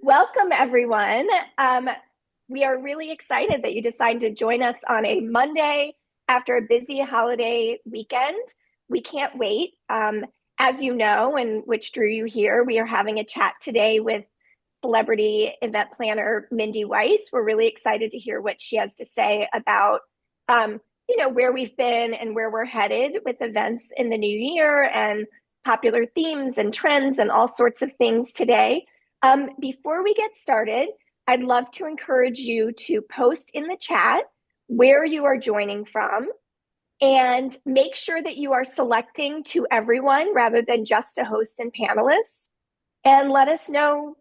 Welcome, everyone. We are really excited that you decided to join us on a Monday after a busy holiday weekend. We can't wait. As you know, and which drew you here, we are having a chat today with celebrity event planner Mindy Weiss. We're really excited to hear what she has to say about, where we've been and where we're headed with events in the new year and popular themes and trends and all sorts of things today. Before we get started, I'd love to encourage you to post in the chat where you are joining from and make sure that you are selecting to everyone rather than just a host and panelist. And let us know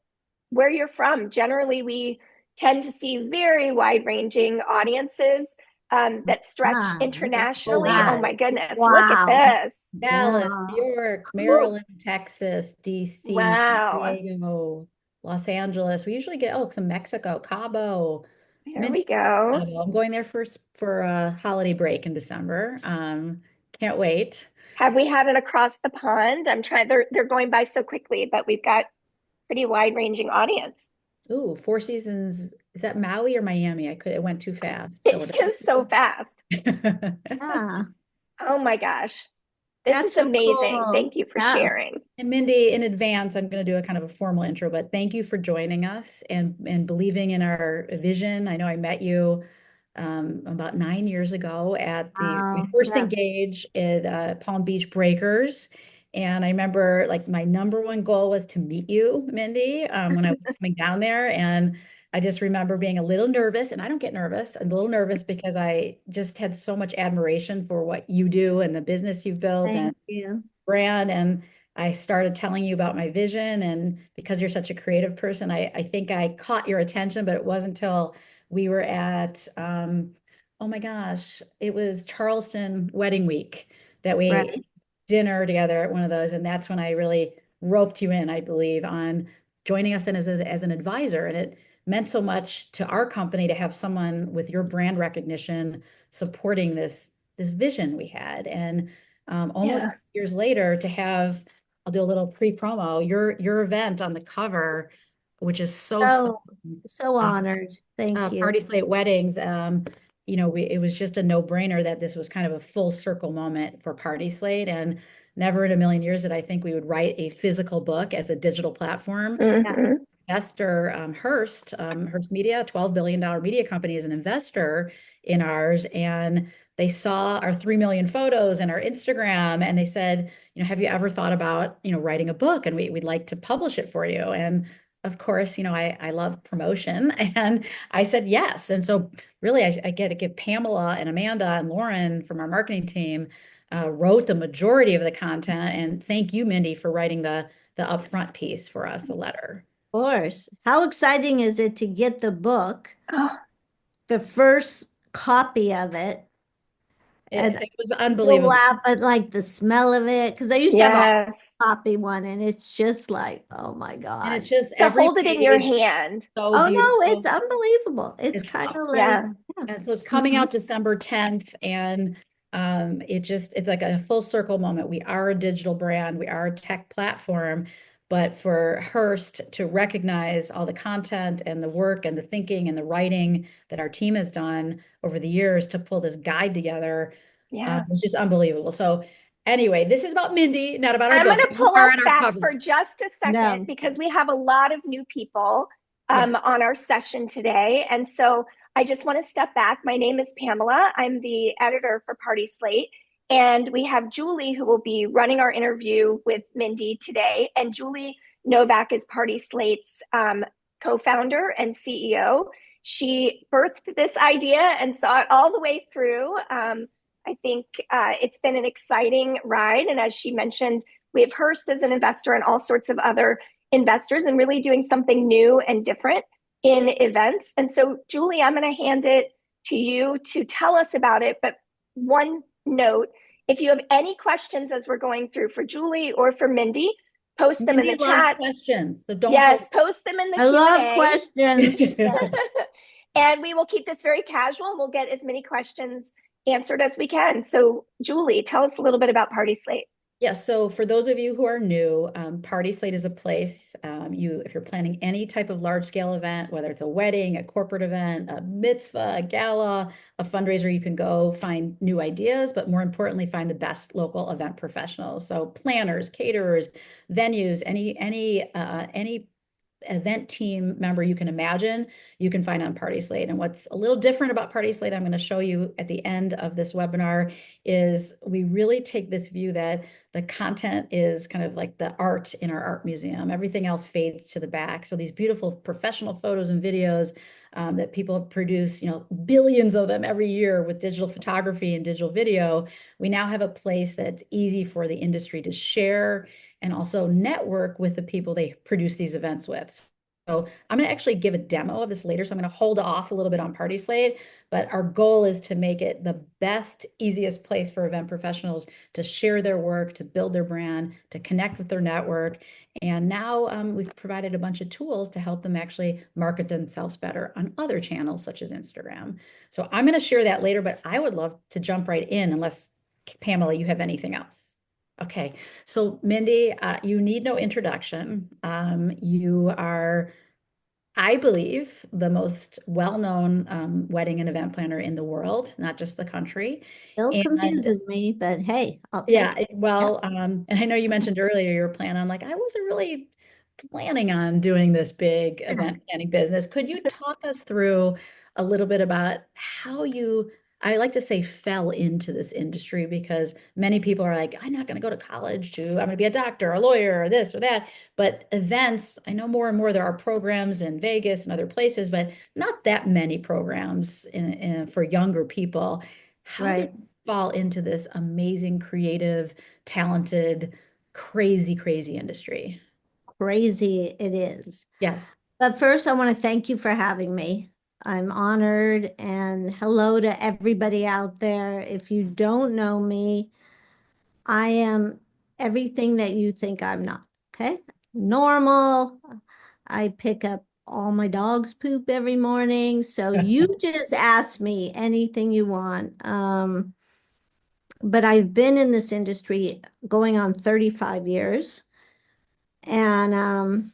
where you're from. Generally, we tend to see very wide-ranging audiences that stretch internationally. Oh my goodness, look at Wow. this. Dallas, New York, Woo. Maryland, Texas, DC, San Wow. Diego, Los Angeles. We usually get some Mexico, Cabo. There Mindy, we go. Cabo. I'm going there for a holiday break in December. Can't wait. Have we had it across the pond? I'm trying, they're going by so quickly, but we've got pretty wide-ranging audience. Ooh, Four Seasons. Is that Maui or Miami? It went too fast. It Philadelphia. goes so fast. Yeah, Oh my gosh. This that's is so amazing. cool. Thank you for Yeah. sharing. And Mindy, in advance, I'm going to do a kind of a formal intro, but thank you for joining us and believing in our vision. I know I met you about 9 years ago at we first Yeah. engaged at Palm Beach Breakers. And I remember like my number one goal was to meet you, Mindy, when I was coming down there. And I just remember being a little nervous, and I don't get nervous, a little nervous because I just had so much admiration for what you do and the business you've built and Thank you. brand. And I started telling you about my vision. And because you're such a creative person, I think I caught your attention, but it wasn't until we were at, oh my gosh, it was Charleston Wedding Week that we Right. dinner together at one of those. And that's when I really roped you in, I believe, on joining us in as an advisor. And it meant so much to our company to have someone with your brand recognition supporting this vision we had. And Yeah. almost years later to have, I'll do a little pre-promo, your event on the cover, which is so So, so honored. Thank you. Party Slate Weddings. It was just a no-brainer that this was kind of a full circle moment for Party Slate, and never in a million years did I think we would write a physical book as a digital platform. Yeah. Hmm. Investor Hearst Media, $12 billion media company, is an investor in ours, and they saw our 3 million photos and our Instagram, and they said, have you ever thought about, writing a book? And we'd like to publish it for you. And of course, I love promotion, and I said yes. And so really, I get to give Pamela and Amanda and Lauren from our marketing team wrote the majority of the content. And thank you, Mindy, for writing the upfront piece for us, the letter. Of course. How exciting is it to get the book, Oh, the first copy of it, It, and it was you'll unbelievable. laugh at like the smell of it because I used to have a yes. copy one, and it's just like, oh my And it's God. just To every hold it in your page hand. so Oh no, beautiful. it's unbelievable. It's It's kind of like, Yeah. yeah. And so it's coming Mhm. out December 10th. And it's like a full circle moment. We are a digital brand, we are a tech platform. But for Hearst to recognize all the content and the work and the thinking and the writing that our team has done over the years to pull this guide together Yeah. was just unbelievable. So, anyway, this is about Mindy, not about our I'm going book. to You pull are us on our back cover. for just a second No. because we have a lot of new people Yes. on our session today. And so I just want to step back. My name is Pamela. I'm the editor for Party Slate. And we have Julie, who will be running our interview with Mindy today. And Julie Novack is Party Slate's co-founder and CEO. She birthed this idea and saw it all the way through. I think it's been an exciting ride. And as she mentioned, we have Hearst as an investor and all sorts of other investors and really doing something new and different in events. And so, Julie, I'm going to hand it to you to tell us about it. But one note, if you have any questions as we're going through for Julie or for Mindy, post them in Mindy the loves chat. questions, so don't Yes, hold. post them in the I love Q&A. questions. And we will keep this very casual and we'll get as many questions answered as we can. So, Julie, tell us a little bit about Party Slate. Yeah, so for those of you who are new, PartySlate is a place if you're planning any type of large scale event, whether it's a wedding, a corporate event, a mitzvah, a gala, a fundraiser, you can go find new ideas, but more importantly, find the best local event professionals. So planners, caterers, venues, any event team member you can imagine, you can find on PartySlate. And what's a little different about PartySlate, I'm going to show you at the end of this webinar, is we really take this view that the content is kind of like the art in our art museum. Everything else fades to the back. So these beautiful professional photos and videos that people have produced, billions of them every year with digital photography and digital video, we now have a place that's easy for the industry to share and also network with the people they produce these events with. So I'm going to actually give a demo of this later. So I'm going to hold off a little bit on PartySlate, but our goal is to make it the best, easiest place for event professionals to share their work, to build their brand, to connect with their network. And now we've provided a bunch of tools to help them actually market themselves better on other channels such as Instagram. So I'm going to share that later, but I would love to jump right in unless, Pamela, you have anything else. Okay, so Mindy, you need no introduction. You are, I believe, the most well-known wedding and event planner in the world, not just the country. Still And confuses me, but hey, I'll yeah, take it. Yeah. well, and I know you mentioned earlier you were planning on like, I wasn't really planning on doing this big event planning business. Could you talk us through a little bit about how you, I like to say, fell into this industry because many people are like, I'm not going to go to college to, I'm going to be a doctor, a lawyer, or this or that. But events, I know more and more there are programs in Vegas and other places, but not that many programs for younger people. How did Right. fall into this amazing, creative, talented, crazy, crazy industry? Crazy it is. Yes. But first, I want to thank you for having me. I'm honored, and hello to everybody out there. If you don't know me, I am everything that you think I'm not. Okay. Normal. I pick up all my dog's poop every morning. So you just ask me anything you want. But I've been in this industry going on 35 years. And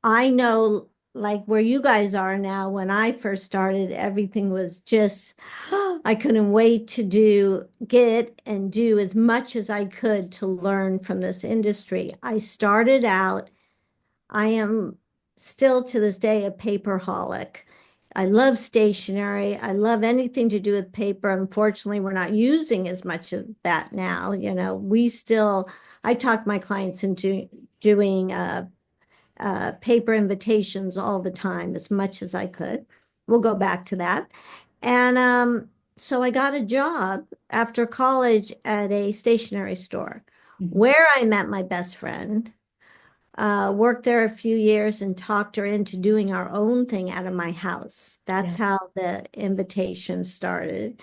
I know like where you guys are now, when I first started, everything was just, I couldn't wait to get and do as much as I could to learn from this industry. I started out, I am still to this day a paperholic. I love stationery. I love anything to do with paper. Unfortunately, we're not using as much of that now. I talk my clients into doing paper invitations all the time as much as I could. We'll go back to that. And so I got a job after college at a stationery store Mhm. where I met my best friend. Worked there a few years and talked her into doing our own thing out of my house. That's Yeah. how the invitation started.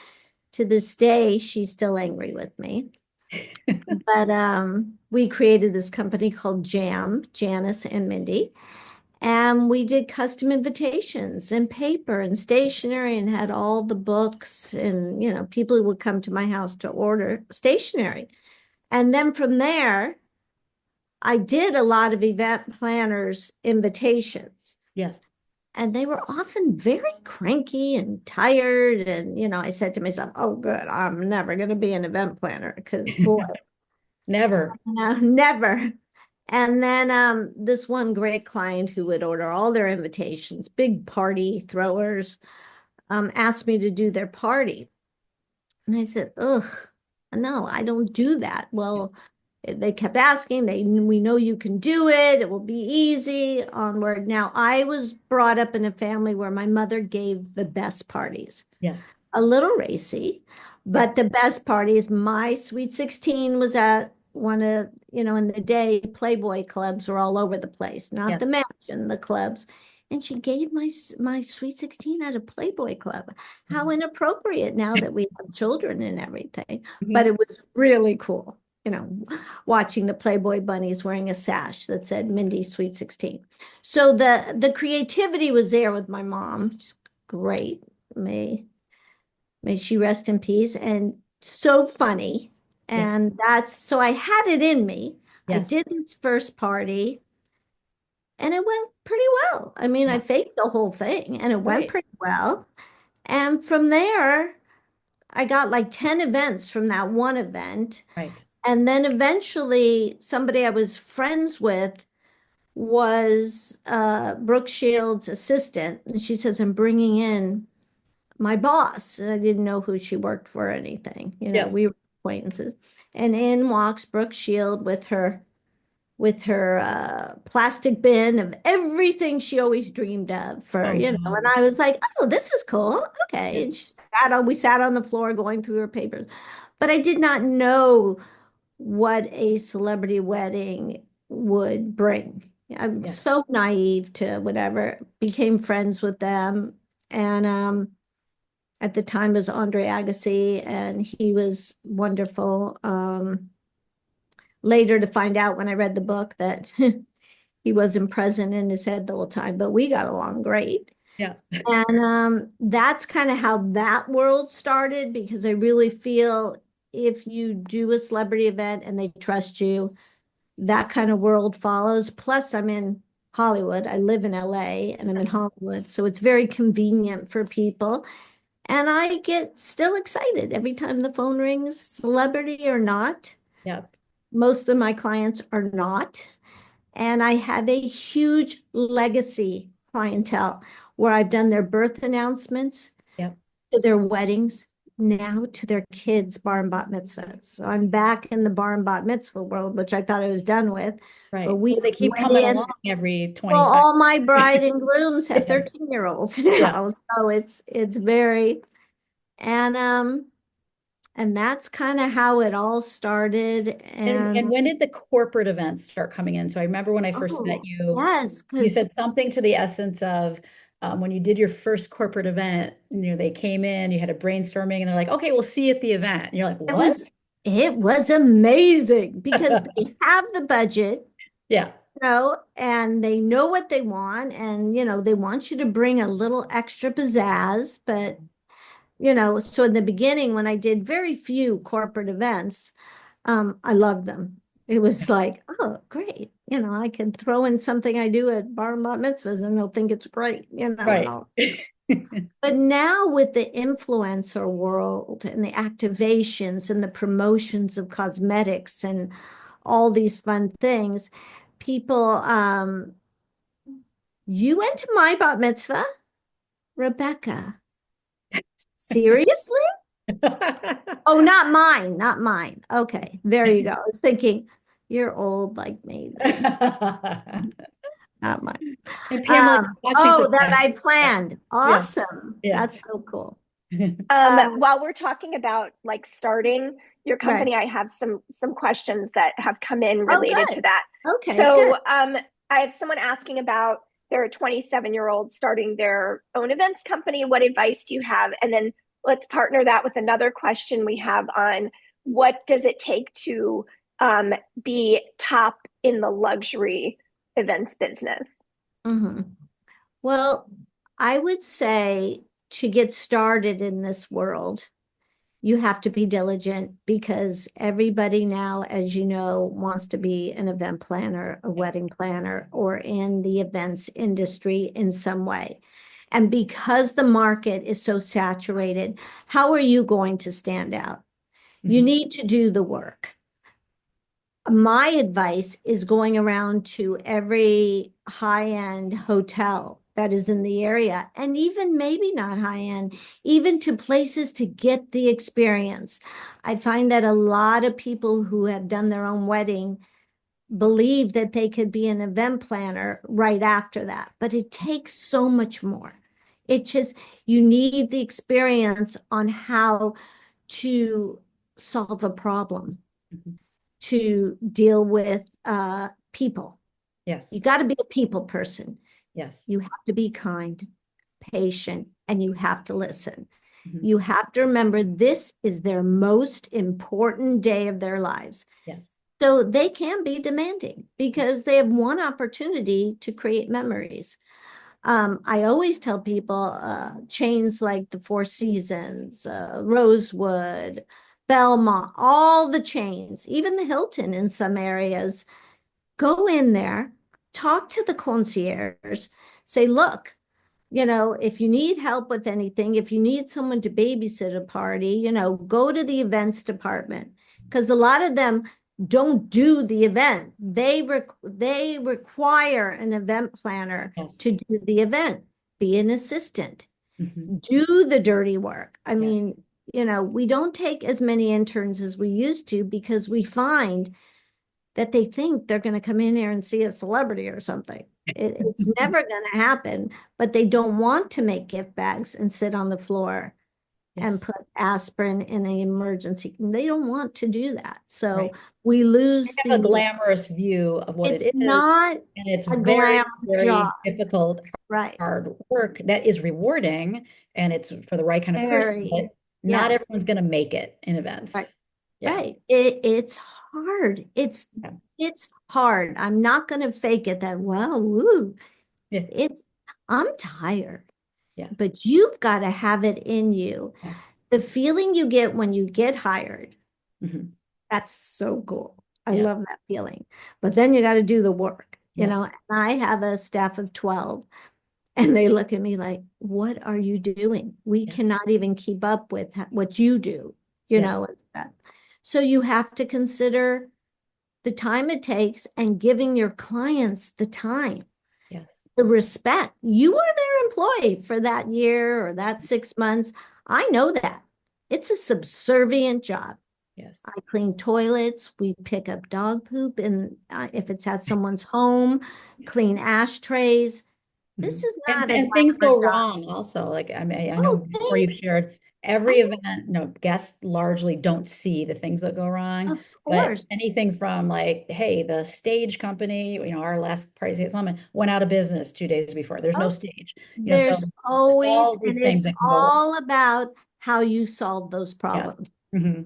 To this day, she's still angry with me. But we created this company called Janice and Mindy. And we did custom invitations and paper and stationery and had all the books. And, people would come to my house to order stationery. And then from there, I did a lot of event planners' invitations. Yes. And they were often very cranky and tired. And, I said to myself, oh, good, I'm never going to be an event planner because, boy, Never. never. And then this one great client who would order all their invitations, big party throwers, asked me to do their party. And I said, ugh, no, I don't do that. Well, they kept asking, we know you can do it. It will be easy, onward. Now, I was brought up in a family where my mother gave the best parties, Yes. a little racy, but Yes. the best parties. My Sweet 16 was at one of, in the day, Playboy clubs were all over the place, not the Yes. mansion, the clubs. And she gave my Sweet 16 at a Playboy club. How Mhm. inappropriate now that we have children and everything. But Mhm. it was really cool, watching the Playboy bunnies wearing a sash that said Mindy Sweet 16. So the creativity was there with my mom. She's great. May she rest in peace. And so funny. Yeah. And so I had it in me. I Yes. did this first party and it went pretty well. I mean, I Yeah. faked the whole thing and it went Right. pretty well. And from there, I got like 10 events from that one event. Right. And then eventually, somebody I was friends with was Brooke Shields' assistant. And she says, I'm bringing in my boss. And I didn't know who she worked for or anything. Yes. We were acquaintances. And in walks Brooke Shield with her plastic bin of everything she always dreamed of for, Oh, and no. I was like, oh, this is cool. Okay. Yeah. And we sat on the floor going through her papers. But I did not know what a celebrity wedding would bring. I'm Yes. so naive to whatever, became friends with them. And at the time it was Andre Agassi, and he was wonderful. Later to find out when I read the book that he wasn't present in his head the whole time, but we got along great. Yes. And that's kind of how that world started, because I really feel if you do a celebrity event and they trust you, that kind of world follows. Plus, I'm in Hollywood. I live in LA and I'm in Yes. Hollywood. So it's very convenient for people. And I get still excited every time the phone rings, celebrity or not. Yep. Most of my clients are not. And I have a huge legacy clientele where I've done their birth announcements Yep. to their weddings, now to their kids' bar and bat mitzvahs. So I'm back in the bar and bat mitzvah world, which I thought I was done with. But Right. we Well, they keep went coming in. along every Well, 25. all my bride and grooms have Yes. 13-year-olds Yeah. now. So it's very, and that's kind of how it all started. And And when did the corporate events start coming in? So I remember when I first met oh, you, yes, you because said something to the essence of when you did your first corporate event, they came in, you had a brainstorming, and they're like, okay, we'll see you at the event. And you're like, it what? was it was amazing because they have the budget, Yeah. and they know what they want, and they want you to bring a little extra pizzazz, but so in the beginning when I did very few corporate events, I loved them. It was like, oh, great. I can throw in something I do at bar and bat mitzvahs and they'll think it's great, and Right. all. But now with the influencer world and the activations and the promotions of cosmetics and all these fun things, people, you went to my bat mitzvah, Rebecca. Seriously? Oh, not mine, not mine. Okay, there you go. I was thinking, you're old like me then, not mine. And Pamela, watching Oh, that sometimes. I planned. Yeah. Awesome. Yeah. That's so cool. Um, While we're talking about like starting your right. company, I have some questions that have come in Oh, related to good. that. Okay, So good. I have someone asking about their 27-year-old starting their own events company. What advice do you have? And then let's partner that with another question we have on what does it take to be top in the luxury events business? Mhm. Well, I would say to get started in this world, you have to be diligent because everybody now, as you know, wants to be an event planner, a wedding planner, or in the events industry in some way. And because the market is so saturated, how are you going to stand out? You Mhm. need to do the work. My advice is going around to every high-end hotel that is in the area, and even maybe not high-end, even to places to get the experience. I find that a lot of people who have done their own wedding believe that they could be an event planner right after that, but it takes so much more. It just, you need the experience on how to solve a problem, Mhm. to deal with people. You Yes. got to be a people person. Yes. You have to be kind, patient, and you have to listen. Mhm. You have to remember this is their most important day of their lives. Yes. So they can be demanding because they have one opportunity to create memories. I always tell people chains like the Four Seasons, Rosewood, Belmont, all the chains, even the Hilton in some areas, go in there, talk to the concierge, say, look, if you need help with anything, if you need someone to babysit a party, go to the events department. Because a lot of them don't do the event. They require an event planner Yes. to do the event, be an assistant, Mhm. do the dirty work. I Yes. mean, we don't take as many interns as we used to because we find that they think they're going to come in here and see a celebrity or something. It's never going to happen, but they don't want to make gift bags and sit on the floor and Yes. put aspirin in an emergency. They don't want to do that. So Right. we They lose have a the, glamorous view of what it it's is, not and it's a very, glamorous job, very difficult, right? hard work that is rewarding, and it's for the right kind of person, Very, but not yes, everyone's going to make it in events. right, Yeah. right. It's hard. Yeah. It's hard. I'm not going to fake it that, well, woo. Yeah. It's, I'm tired, Yeah. but you've got to have it in you. Yes. The feeling you get when you get hired, Hmm. that's so cool. I Yeah. love that feeling. But then you got to do the work, Yes. And I have a staff of 12 and they look at me like, what are you doing? We Yeah. cannot even keep up with what you do, Yes. it's that. So you have to consider the time it takes and giving your clients the time, Yes. the respect. You are their employee for that year or that 6 months. I know that. It's a subservient job. Yes. I clean toilets. We pick up dog poop, and if it's at someone's home, clean ashtrays. This Mhm. is And not a and things glamour go job. wrong also. Like, I mean, I know Oh, before you've things. shared I every event, guests largely don't see the things that go wrong, Of but course. anything from like, hey, the stage company, our last PartySlate Summit went out of business 2 days before. There's no Oh, stage, so there's always, all these and things it's that can go wrong. all about how you solve those Yes. problems. Hmm.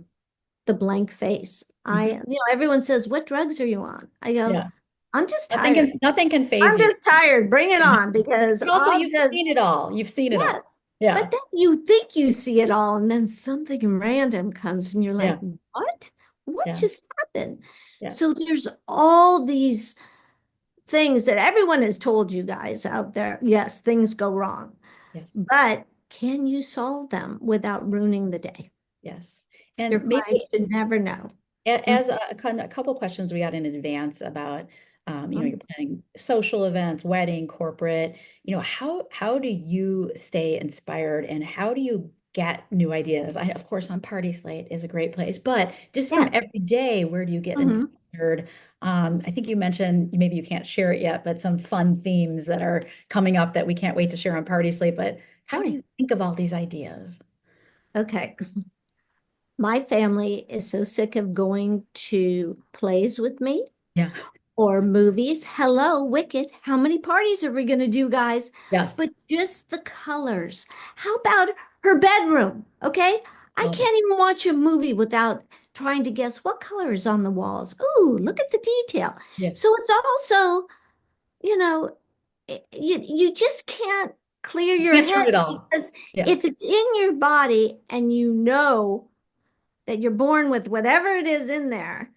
The blank face. Hmm. Everyone says, "What drugs are you on?" I go, Yeah. "I'm just Nothing tired. can nothing can phase I'm you. just tired. Bring it on because And also, I'll you've seen just." it all. You've seen it all. Yes. Yeah. But then you think you see it all, and then something random comes, and you're like, Yeah. what? What Yeah. just happened? Yeah. So there's all these things that everyone has told you guys out there. Yes, things go wrong, Yes. but can you solve them without ruining the day? Yes. Your And client maybe should never know. as a couple questions we got in advance about, Mhm. you're planning social events, wedding, corporate, how do you stay inspired and how do you get new ideas? Of course, on Party Slate is a great place, but just from Yeah. every day, where do you get Mhm. inspired? I think you mentioned, maybe you can't share it yet, but some fun themes that are coming up that we can't wait to share on Party Slate. But how do Oh, you think of all these ideas? okay. My family is so sick of going to plays with me Yeah. or movies. Hello, Wicked. How many parties are we going to do, guys? Yes. But just the colors. How about her bedroom? Okay. I Love it. can't even watch a movie without trying to guess what color is on the walls. Ooh, look at the detail. Yeah. So it's also, you know, you just can't clear You your can't turn head it off. because Yeah. if it's in your body and you know that you're born with whatever it is in there.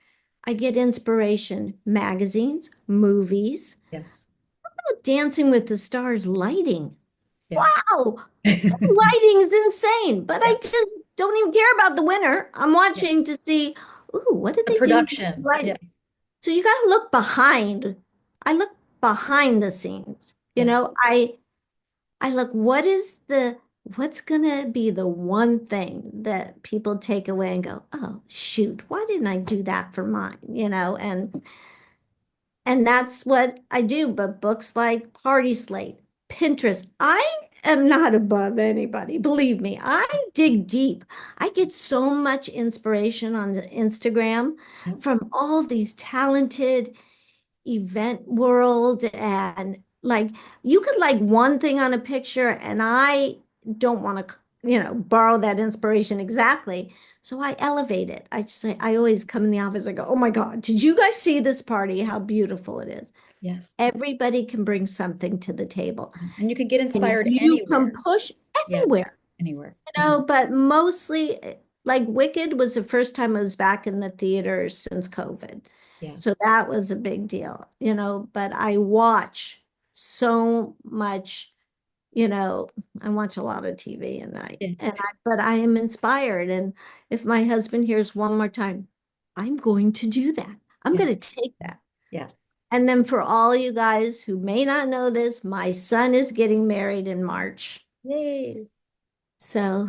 I get inspiration, magazines, movies, Yes. Dancing with the Stars lighting. Yeah. Wow, the lighting is insane, but I Yeah. just don't even care about the winner. I'm Yeah. watching to see, ooh, what did The they do with the production. Yeah. lighting? So you got to look behind. I look behind the scenes. Yes. I look, what's gonna be the one thing that people take away and go, oh shoot, why didn't I do that for mine? And that's what I do. But books like Party Slate, Pinterest, I am not above anybody. Believe me, I dig deep. I get so much inspiration on the Instagram Yeah. from all these talented event world and like you could like one thing on a picture and I don't want to borrow that inspiration exactly, so I elevate it. I just say, I always come in the office, I go, oh my god, did you guys see this party, how beautiful it is. Yes. Everybody can bring something to the table And you can get and inspired you can anywhere. push Yeah. everywhere, Anywhere. Hmm. but mostly Like Wicked was the first time it was back in the theaters since COVID. Yeah. So that was a big deal, but I watch so much, you know, I watch a lot of TV at night Yeah. but I am inspired. And if my husband hears one more time, I'm going to do that. I'm Yeah. going to take that. Yeah. And then for all you guys who may not know this, my son is getting married in March. Yay. So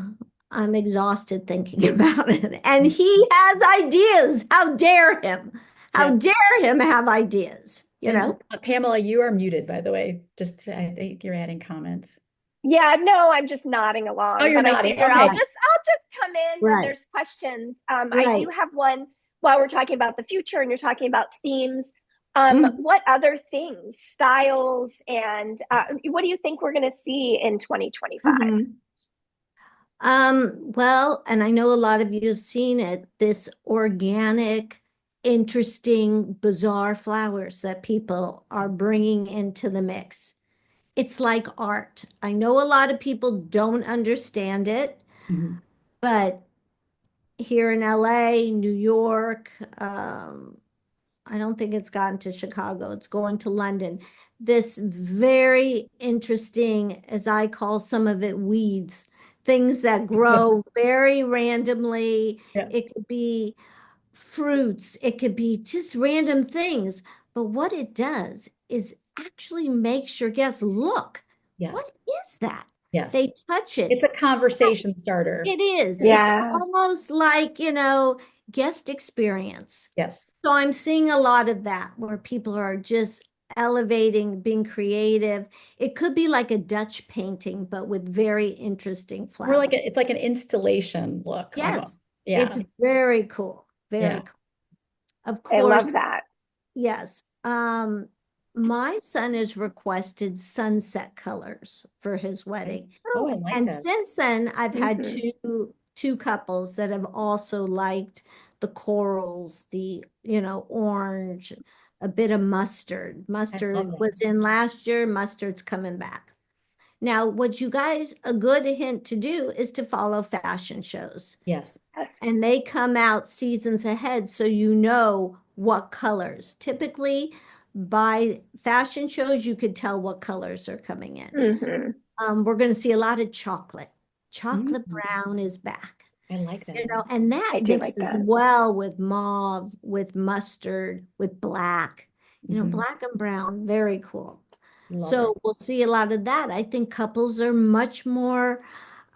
I'm exhausted thinking about it. And he has ideas. How dare him? How Yeah. dare him have ideas, you And know? Pamela, you are muted, by the way. Just I think you're adding comments. Yeah, no, I'm just nodding Oh, along, you're but I nodding. figure Okay. I'll just come in when Right, there's questions. I do right. have one while we're talking about the future and you're talking about themes. Mhm. What other things, styles, and what do you think we're going to see in 2025? Mhm. Well, and I know a lot of you have seen it, this organic, interesting, bizarre flowers that people are bringing into the mix. It's like art. I know a lot of people don't understand it, Mhm. but here in LA, New York, I don't think it's gotten to Chicago. It's going to London. This very interesting, as I call some of it, weeds, things that grow very randomly. Yeah. It could be fruits, it could be just random things. But what it does is actually makes your guests look, Yeah. what is that? Yes. They touch it. It's a conversation starter. It is. It's Yeah. almost like, guest experience. Yes. So I'm seeing a lot of that where people are just elevating, being creative. It could be like a Dutch painting, but with very interesting We're like flowers. it's like an installation look almost. Yes, Yeah. it's very cool. Very Yeah. cool. Of I course, love that. yes. My son has requested sunset colors for his Okay. wedding. Oh, I Oh. like And that. since then, I've had Hmm. two couples that have also liked the corals, orange, a bit of mustard. I love Mustard that. was in last year, mustard's coming back. Now, what you guys, a good hint to do is to follow fashion shows. Yes. Yes. And they come out seasons ahead, so you know what colors. Typically, by fashion shows, you could tell what colors are coming in. Hmm. We're going to see a lot of chocolate. Chocolate Mm, brown is back, I like that. and that I do like mixes that. well with mauve, with mustard, with black. Mhm. Black and brown, very cool. Love it. So we'll see a lot of that. I think couples are much more,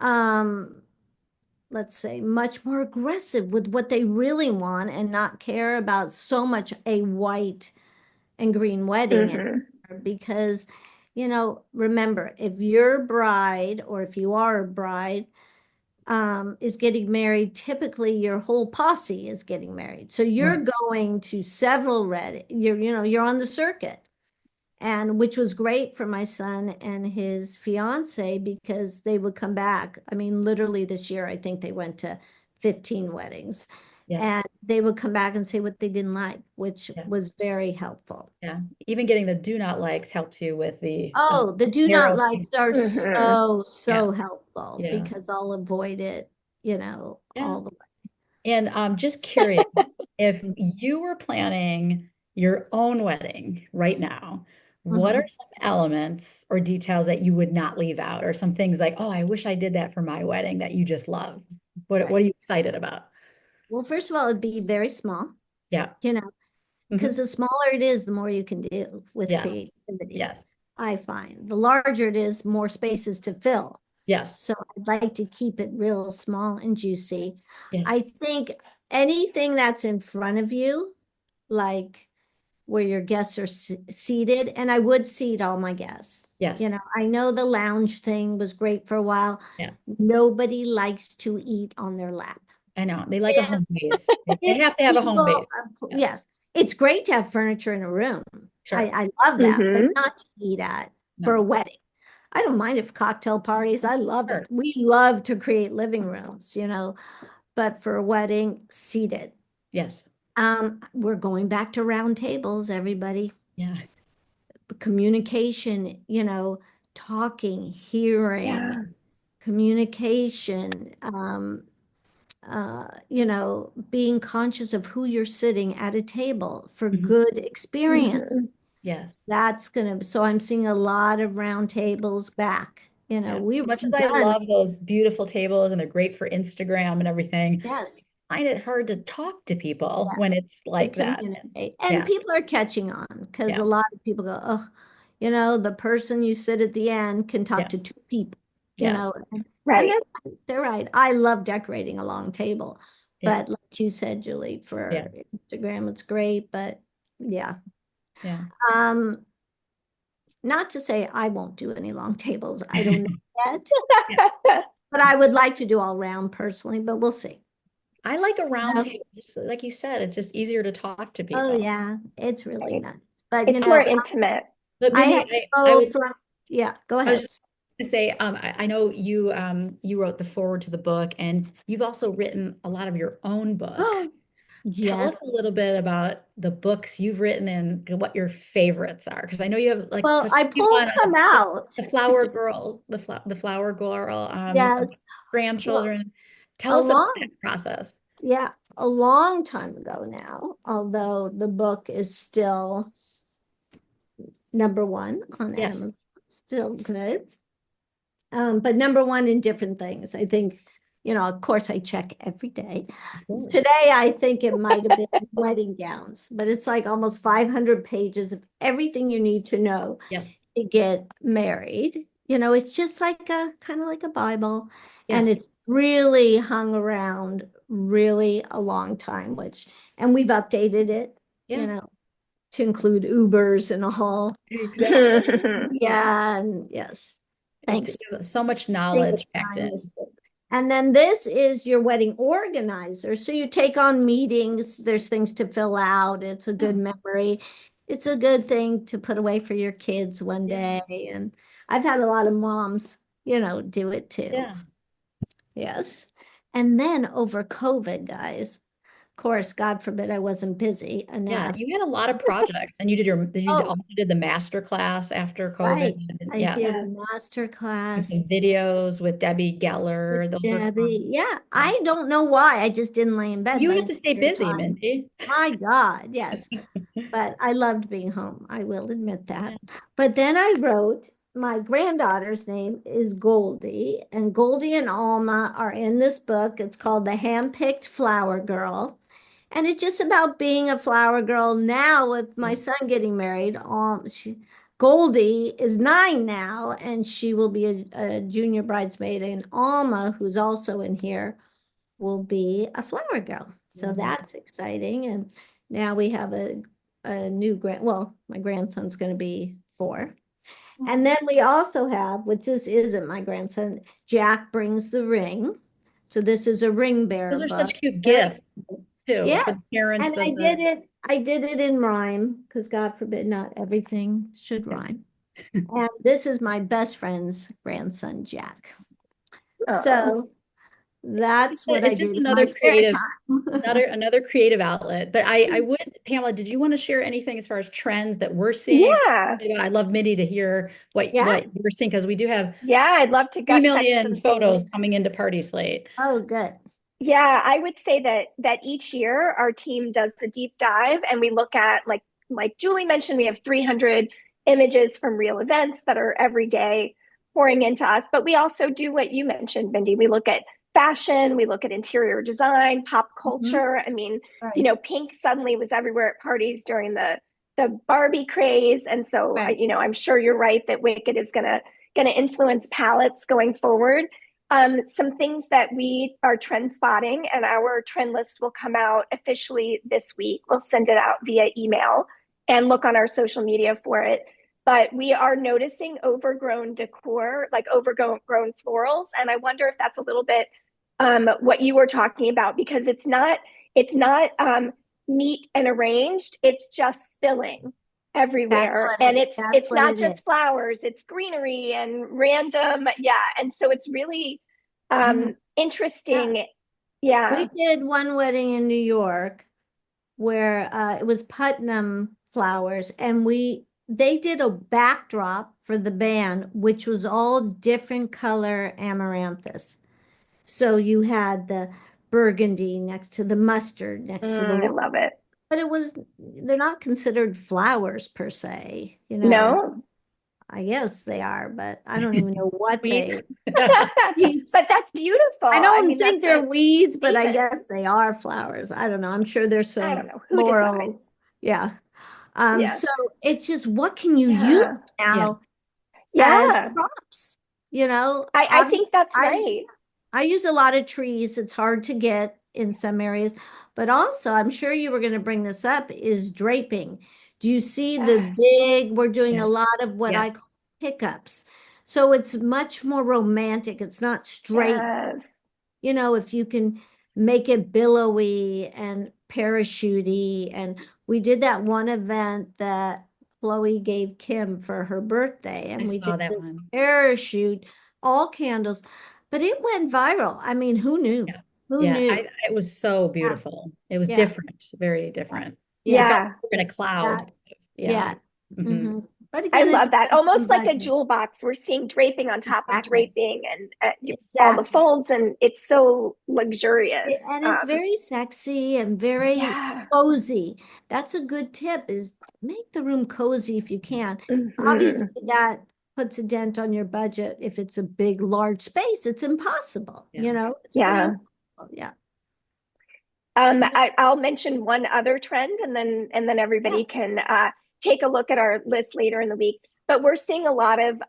um, let's say, much more aggressive with what they really want and not care about so much a white and green wedding Hmm. anymore. Because, remember, if your bride or if you are a bride is getting married, typically your whole posse is getting married. So you're Right. going to several you're on the circuit. And which was great for my son and his fiance because they would come back. I mean, literally this year, I think they went to 15 weddings Yes. and they would come back and say what they didn't like, which Yeah. was very helpful. Yeah. Even getting the do not likes helps you with the Oh, the do not narrow likes thing. are Hmm. so, Yeah. so helpful Yeah. because I'll avoid it, Yeah. all the way. And I'm just curious if you were planning your own wedding right now, what are Mhm. some elements or details that you would not leave out, or some things like, oh, I wish I did that for my wedding that you just love? What Right. are you excited about? Well, first of all, it'd be very small, Yeah. you know, because Hmm. the smaller it is, the more you can do with Yes. creativity. Yes. I find the larger it is, more spaces to fill. Yes. So I'd like to keep it real small and juicy. Yes. I think anything that's in front of you, like where your guests are seated, and I would seat all my guests. Yes. I know the lounge thing was great for a while. Yeah. Nobody likes to eat on their lap. I know. They like a If, home base. They if have to have a home people, base. Yeah. yes, it's great to have furniture in a room. Sure. I love that, but Hmm. not to eat at for a No. wedding. I don't mind if cocktail parties, I love Sure. it. We love to create living rooms, but for a wedding, seated. Yes. We're going back to round tables, everybody. Yeah. Communication, talking, hearing, Yeah. communication. being conscious of who you're sitting at a table for Mhm. good experience. Mhm. Yes. So I'm seeing a lot of round tables back. Yeah. As We've much as I done, love those beautiful tables and they're great for Instagram and everything, yes, I find it hard to talk to people yeah, when it's to like that. communicate. And Yeah. people are catching on because Yeah. a lot of people go, oh, the person you sit at the end can talk Yeah. to two people, Yes. and Right. they're right. I love decorating a long table, Yeah. but like you said, Julie, Yeah. for Instagram, it's great, but yeah. Yeah. Um, Not to say I won't do any long tables. I don't know yet, Yeah. but I would like to do all round personally, but we'll see. I like a round No. table. Just like you said, it's just easier to talk to Oh people. yeah, it's really Right. nice. But It's more intimate. But I Mindy, have to I go would from, yeah, go I was just ahead. going to say, I know you wrote the forward to the book, and you've also written a lot of your own books. Tell us Yes. a little bit about the books you've written and what your favorites are, because I know you have like Well, such I a few pulled on some out the to flower do. girl, the flower girl, Yes. Well, grandchildren. Tell a us about long, that process. yeah, a long time ago now, although the book is still #1 on Yes, Amazon, still good. But #1 in different things. I think, of course, I check every day. of course. Today, I think it might have been wedding gowns, but it's like almost 500 pages of everything you need to know Yes, to get married. It's just like a kind of like a Bible, and yes, it's really hung around really a long time, and we've updated it, yeah, to include Ubers and all. exactly. Yeah, and yes. It's Thanks. you have so much Thing knowledge that's packed not in. useful. And then this is your wedding organizer. So you take on meetings, there's things to fill out. It's a good Yeah, memory. It's a good thing to put away for your kids one yeah, day. And I've had a lot of moms, do it too. yeah. Yes. And then over COVID, guys, of course, God forbid I wasn't busy Yeah, enough. you had a lot of projects, and you Oh, also did the master class after COVID. right. And I yes, did a master and class some videos with Debbie with Geller. Those were fun. Debbie. Yeah, Yeah, I don't know why. I just didn't lay in bed you the have to stay entire busy, time. Mindy. My God, yes. But I loved being home. I will admit Yeah, that. But then I wrote, my granddaughter's name is Goldie, and Goldie and Alma are in this book. It's called The Handpicked Flower Girl. And it's just about being a flower girl now with my yeah, son getting married. Goldie is 9 now, and she will be a junior bridesmaid. And Alma, who's also in here, will be a flower girl. So love it. that's exciting. And now we have a new my grandson's going to be 4. And then we also have, which this isn't my grandson, Jack Brings the Ring. So this is a ring bearer Those are book. such cute Very gifts too for the Yes. And parents of the. I did it in rhyme because God forbid not everything should Yeah. rhyme. And this is my best friend's grandson, Jack. Oh, So that's what I It's just do in my spare time. another creative outlet. But I would, Pamela, did you want to share anything as far as trends that we're seeing? yeah. I'd love Mindy to hear Yeah. what you're seeing, because we do have Yeah, I'd love to 3 gut check million some things. photos coming into Party Slate. Oh, good. Yeah, I would say that each year our team does a deep dive and we look at like Julie mentioned, we have 300 images from real events that are every day pouring into us. But we also do what you mentioned, Mindy. We look at fashion, we look at interior design, pop Mhm. culture. I mean, Right. pink suddenly was everywhere at parties during the Barbie craze, and so Right. I'm sure you're right that Wicked is gonna influence palettes going forward. Some things that we are trend spotting, and our trend list will come out officially this week. We'll send it out via email and look on our social media for it. But we are noticing overgrown decor, like overgrown florals, and I wonder if that's a little bit what you were talking about, because it's not neat and arranged. It's just spilling everywhere, and it's That's it's what not it is. just flowers, it's greenery and random, yeah, and so it's really Mhm. Yeah. interesting. Yeah. We did one wedding in New York where it was Putnam flowers, and they did a backdrop for the band, which was all different color amaranthus. So you had the burgundy, next to the mustard, next to the I love it. but they're not considered flowers per se, No, I guess they are, but I don't even know what Weeds. they weeds. but that's beautiful. I I don't mean, think that's they're a weeds, but I statement. guess they are flowers. I don't know. I'm sure there's I some don't know who decides. floral. Yeah. Yes. So it's just what can you use Yeah. Yeah. now as Yeah. props? You know, I obviously, think that's I right. I use a lot of trees. It's hard to get in some areas, but also I'm sure you were going to bring this up is draping. Do you see the Yes. big, we're doing a Yes. lot of what Yes. I call pickups. So it's much more romantic. It's not straight. Yes. If you can make it billowy and parachutey. And we did that one event that Chloe gave Kim for her birthday, I and we did saw that this one. parachute, all candles, but it went viral. I mean, who knew? Yeah. Who Yeah. knew? It was so Yeah, beautiful. It was yeah, different, very different. You yeah, felt like Yeah. you were in a yeah, cloud. Yeah. yeah. Hmm. But I again, it love that. depends on Almost like a budget. jewel box. We're seeing draping on top of Exactly. draping and all the Exactly. folds, and it's so luxurious. And it's very sexy and very Yeah. cozy. That's a good tip is make the room cozy if you can. Hmm. Obviously, that puts a dent on your budget. If it's a big, large space, it's impossible. Yeah. It's pretty Yeah. impossible. Yeah. I'll mention one other trend, and then everybody Yes. can take a look at our list later in the week. But we're seeing a lot of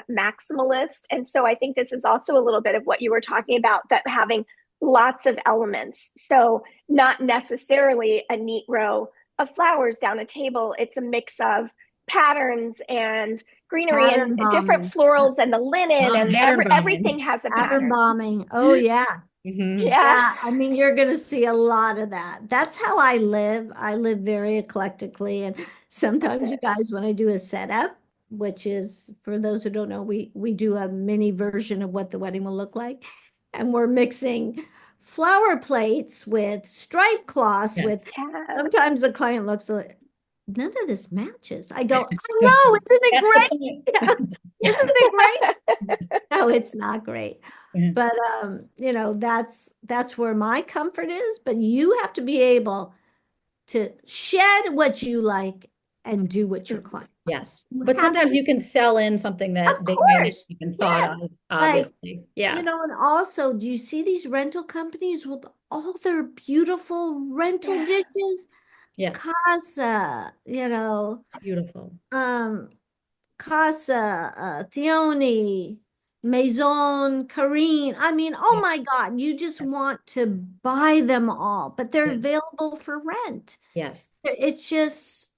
maximalist, and so I think this is also a little bit of what you were talking about, that having lots of elements. So not necessarily a neat row of flowers down a table. It's a mix of patterns and greenery and Pattern different bombing. florals and the linen, and Pattern everything bombing. has a Pattern pattern. bombing. Oh, yeah. Hmm. Yeah. Yeah, I mean, you're going to see a lot of that. That's how I live. I live very eclectically. And sometimes you guys, when I do a setup, which is for those who don't know, we do a mini version of what the wedding will look like. And we're mixing flower plates with striped cloths with Yes. Yeah. sometimes the client looks like none of this matches. I go, I know, isn't it That's the great? point. Yeah. Isn't it great? No, it's not great. Yeah. But that's where my comfort is. But you have to be able to shed what you like and do what your client likes. Yes. You But have sometimes to, you can sell in something of that they might have course. even thought Yeah. of, Like, obviously. Yeah. and also, do you see these rental companies with all their beautiful rental Yeah. dishes? Yeah. Casa, Beautiful. um, Casa, Thione, Maison, Karine. I mean, oh Yeah. my God, you just want to buy them all, but they're Yeah. available for rent. Yes. It's just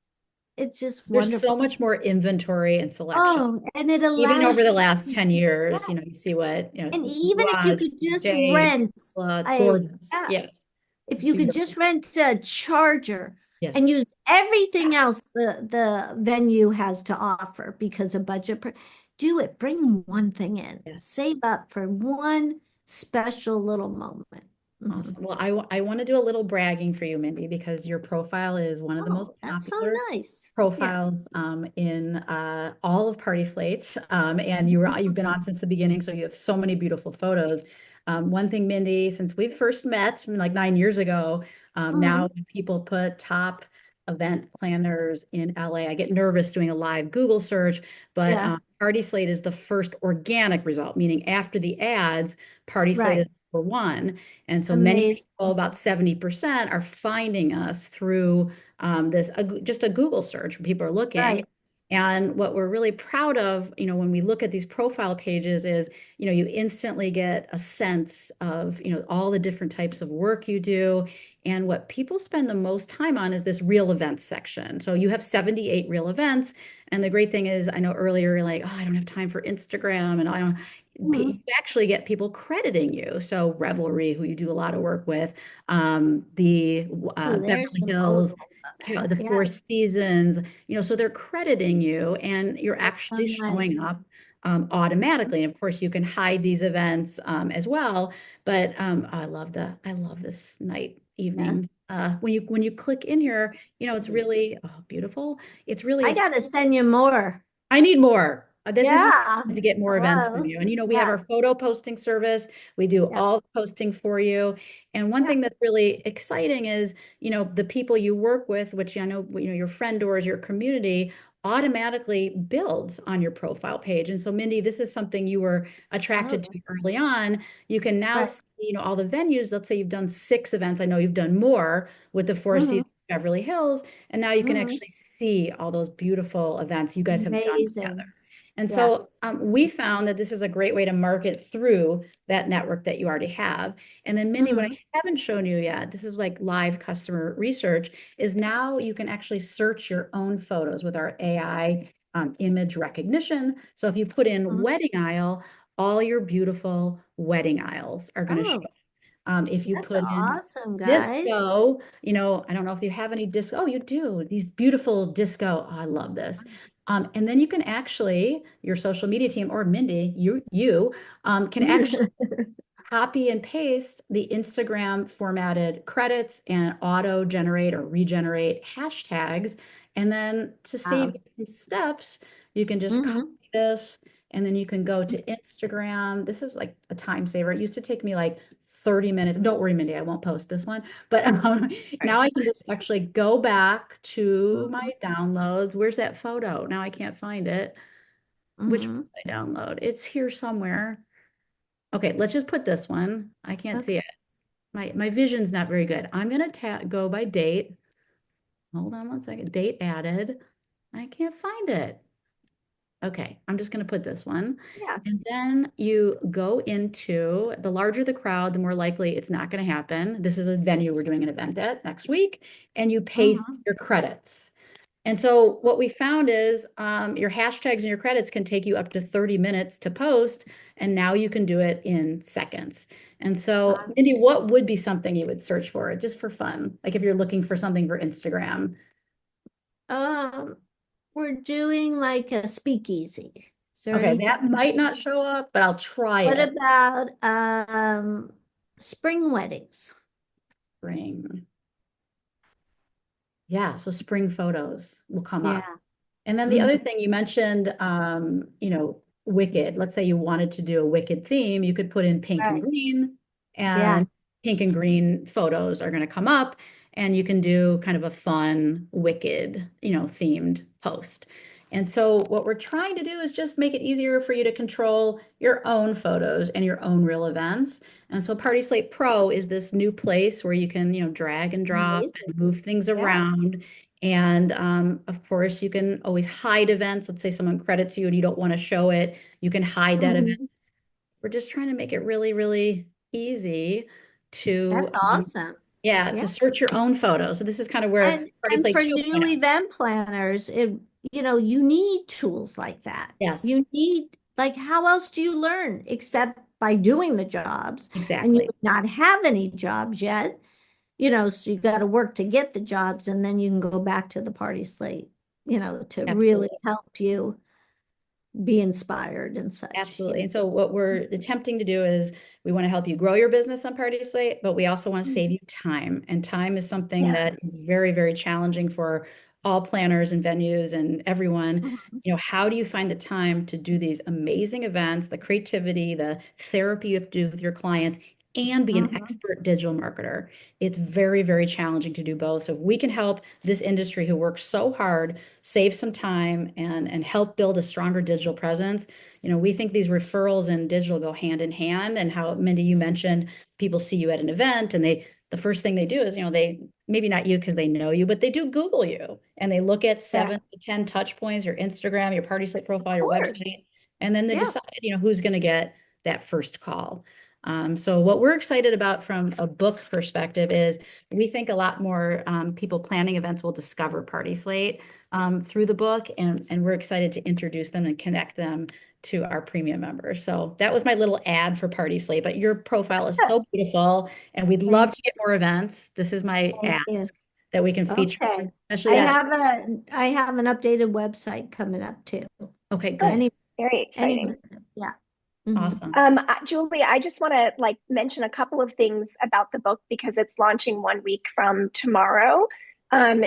There's so wonderful. much more inventory and selection. Oh, and it Even allows over the you, last 10 years, yes. you see what, And even if you garage, could just jade, rent gorgeous. yeah, Yes. if you could Beautiful. just rent a charger and Yes. use everything else the venue has to offer because of budget, do it. Bring one thing in. Yeah. Save up for one special little moment. Mhm. Awesome. Well, I want to do a little bragging for you, Mindy, because your profile is one of the most Oh, that's so popular nice. Yeah. profiles in all of Party Slates. And you've been on since the beginning, so you have so many beautiful photos. One thing, Mindy, since we first met like 9 years ago, now Mhm. when people put top event planners in LA, I get nervous doing a live Google search, but Yeah. Party Slate is the first organic result, meaning after the ads, Party Slate Right. is number one. And so many people, Amazing. about 70%, are finding us through just a Google search when people are looking. Right. And what we're really proud of, when we look at these profile pages is, you instantly get a sense of, all the different types of work you do. And what people spend the most time on is this real events section. So you have 78 real events. And the great thing is, I know earlier you're like, oh, I don't have time for Instagram and I don't, you Mhm. actually get people crediting you. So Revelry, who you do a lot of work with, the Oh, there's Beverly the Hills, photo. the Four Yes. Seasons, so they're crediting you and you're That's so actually showing nice. up automatically. And of course, you can hide these events as well. But I love this night, Yeah. evening. When you click in here, it's really beautiful. It's really I a gotta send you more. I need more. This is Yeah. to get more events from Hello. you. And, we have Yeah. our photo posting service. We do Yeah. all the posting for you. And one Yeah. thing that's really exciting is, the people you work with, which I know, your friend doors, your community automatically builds on your profile page. And so, Mindy, this is something you were attracted Oh, to early on. You can now right. see, all the venues. Let's say you've done 6 events. I know you've done more with the Four Hmm. Seasons Beverly Hills. And now you can Hmm. actually see all those beautiful events you guys have done together. Amazing. And Yeah. so we found that this is a great way to market through that network that you already have. And then, Mindy, what I Hmm. haven't shown you yet, this is like live customer research, is now you can actually search your own photos with our AI image recognition. So if you put in Hmm. wedding aisle, all your beautiful wedding aisles are going to show. Oh, If you that's put in awesome, guys. disco, I don't know if you have any disco. Oh, you do. These beautiful disco. Oh, I love this. And then you can actually, your social media team or Mindy, you can actually copy and paste the Instagram formatted credits and auto generate or regenerate hashtags. And then to save Wow. you some steps, you can just copy Hmm. this and then you can go to Instagram. This is like a time saver. It used to take me like 30 minutes. Don't worry, Mindy, I won't post this one. But now I can just actually go back to my Hmm. downloads. Where's that photo? Now I can't find it. Which one Hmm. did I download? It's here somewhere. Okay, let's just put this one. I can't see Okay. it. My vision's not very good. I'm gonna go by date. Hold on one second. Date added. I can't find it. Okay, I'm just gonna put this one. Yeah. And then you go into the larger the crowd, the more likely it's not gonna happen. This is a venue we're doing an event at next week, and you paste Hmm. your credits. And so what we found is your hashtags and your credits can take you up to 30 minutes to post, and now you can do it in seconds. And so, Mindy, what would be something you would search for just for fun? Like if you're looking for something for Instagram. Um, we're doing like a speakeasy. Is there Okay, anything? that might not show up, but I'll try What it. about spring weddings? Spring. Yeah, so spring photos will come up. Yeah. And then the Hmm. other thing you mentioned, Wicked. Let's say you wanted to do a Wicked theme, you could put in pink and Right. green, Yeah. and pink and green photos are going to come up, and you can do kind of a fun Wicked, themed post. And so what we're trying to do is just make it easier for you to control your own photos and your own real events. And so PartySlate Pro is this new place where you can, drag and drop Amazing. and move things Yeah. around. And of course, you can always hide events. Let's say someone credits you and you don't want to show it. You can hide that event. Hmm. We're just trying to make it really, really easy to, That's awesome. yeah, Yeah. to search your own photos. So this is kind of where And PartySlate for new 2.0. event planners, you need tools like that. Yes, You need, like, how else do you learn except by doing the jobs? And you exactly. would not have any jobs yet, so you got to work to get the jobs, and then you can go back to the party slate, to really Absolutely. help you be inspired and such. Yeah. Absolutely. And so what we're attempting to do is we want to help you grow your business on PartySlate, but we also want to save you time. And time is something Yeah. that is very, very challenging for all planners and venues and everyone. Mhm. How do you find the time to do these amazing events, the creativity, the therapy you have to do with your clients, and be an Mhm. expert digital marketer? It's very, very challenging to do both. So if we can help this industry who works so hard save some time and help build a stronger digital presence. We think these referrals and digital go hand in hand. And how, Mindy, you mentioned people see you at an event and the first thing they do is, they maybe not you because they know you, but they do Google you and they look at Yeah. 7 to 10 touch points, your Instagram, your PartySlate profile, Of your course. website, and then they Yeah. decide, who's going to get that first call. So what we're excited about from a book perspective is we think a lot more people planning events will discover PartySlate through the book, and we're excited to introduce them and connect them to our premium members. So that was my little ad for PartySlate, but your profile is so beautiful, and we'd love Thank, to get more events. This is my thank you. ask that we can feature, Okay. I especially at, have a I have an updated website coming up too. okay, So good. Very any, exciting. yeah. Hmm. Awesome. Julie, I just want to mention a couple of things about the book because it's launching 1 week from tomorrow,